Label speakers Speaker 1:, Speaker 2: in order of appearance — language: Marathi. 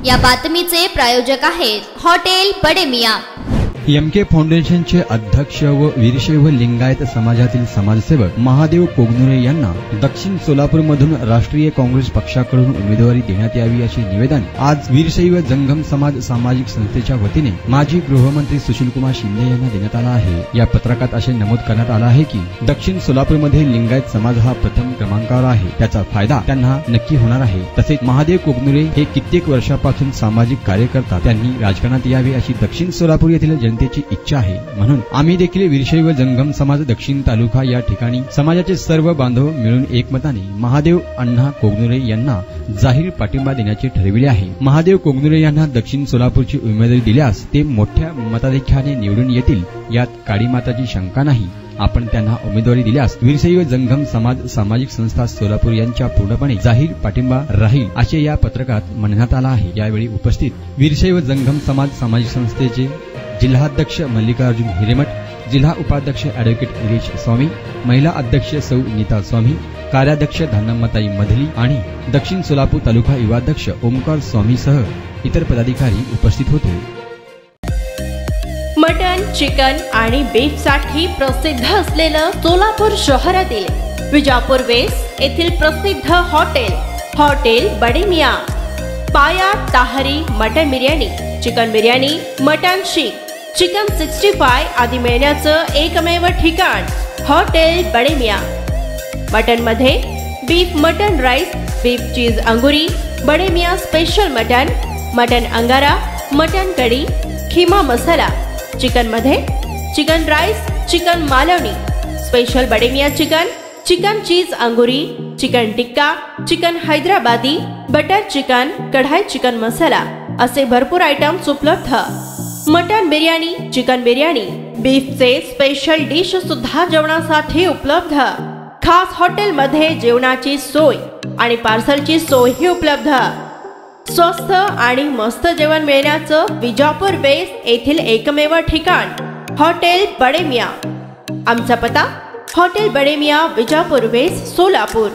Speaker 1: या बातमीचे प्रायोजक आहेत हॉटेल बडे मियां।
Speaker 2: एमके फाउंडेशनचे अध्यक्ष व वीरशैव लिंगायत समाजातील समाजसेवक महादेव कोगनुरे यांना दक्षिण सोलापूरमधून राष्ट्रीय काँग्रेस पक्षाकडून उमेदवारी देण्यात यावी असे निवेदन आज वीरशैव जंगम समाज सामाजिक संस्थेच्या वतीने माजी गृहमंत्री सुशीलकुमार शिंदे यांना देण्यात आला आहे। या पत्रकात असे नमूद करण्यात आले आहे की दक्षिण सोलापूरमध्ये लिंगायत समाज हा प्रथम क्रमांकावर आहे, त्याचा फायदा त्यांना नक्की होणार आहे। तसेच महादेव कोगनुरे हे कित्येक वर्षापासून सामाजिक कार्य करतात, त्यांनी राजकारणात यावे अशी दक्षिण सोलापूर येथील जनतेची इच्छा आहे। म्हणून आम्ही देखील वीरशैव जंगम समाज दक्षिण तालुका या ठिकाणी समाजाचे सर्व बांधव मिळून एकमताने महादेव अण्णा कोगनुरे यांना जाहीर पाठिंबा देण्याचे ठरविले आहे। महादेव कोगनुरे यांना दक्षिण सोलापूरची उमेदवारी दिल्यास ते मोठ्या मताधिक्याने निवडून येतील, यात काळी माताची शंका नाही। आपण त्यांना उमेदवारी दिल्यास वीरशैव जंगम समाज सामाजिक संस्था सोलापूर यांच्या पूर्णपणे जाहीर पाठिंबा राहील असे या पत्रकात म्हणण्यात आले आहे। यावेळी उपस्थित वीरशैव जंगम समाज सामाजिक संस्थेचे जिल्हाध्यक्ष मल्लिकार्जुन हिरेमठ, जिल्हा उपाध्यक्ष ॲडव्होकेट गिरीश स्वामी, महिला अध्यक्ष सौ नीता स्वामी, कार्याध्यक्ष धनम्मताई मधली आणि दक्षिण सोलापूर तालुका युवाध्यक्ष ओमकार स्वामी सह इतर पदाधिकारी उपस्थित होते।
Speaker 3: मटन, चिकन आणि बीफ साठी प्रसिद्ध असलेलं सोलापूर शहरातील विजापूर वेस्ट येथील प्रसिद्ध hotel Bade Miyan. Paya tahari mutton biryani, chicken biryani, mutton seekh, chicken 65 आदी मिळण्याचं एकमेव ठिकाण हॉटेल बडे मियां। मटन मध्ये beef mutton rice, beef cheese angoori, Bade Miyan special mutton, mutton angara, mutton kadhi, keema masala. Chicken मध्ये chicken rice, chicken Malvani, special Bade Miyan chicken, chicken cheese angoori, chicken tikka, chicken Hyderabadi, butter chicken, kadai chicken masala असे भरपूर आयटम्स उपलब्ध। मटन बिर्याणी, चिकन बिर्याणी, बीफचे स्पेशल डिश सुद्धा जेवणासाठी उपलब्ध। खास हॉटेलमध्ये जेवणाची सोय आणि पार्सलची सोयही उपलब्ध। स्वस्त आणि मस्त जेवण मिळण्याचं विजापूर वेस्ट येथील एकमेव ठिकाण हॉटेल बडे मियां। आमचा पत्ता हॉटेल बडे मियां, विजापूर वेस्ट, सोलापूर।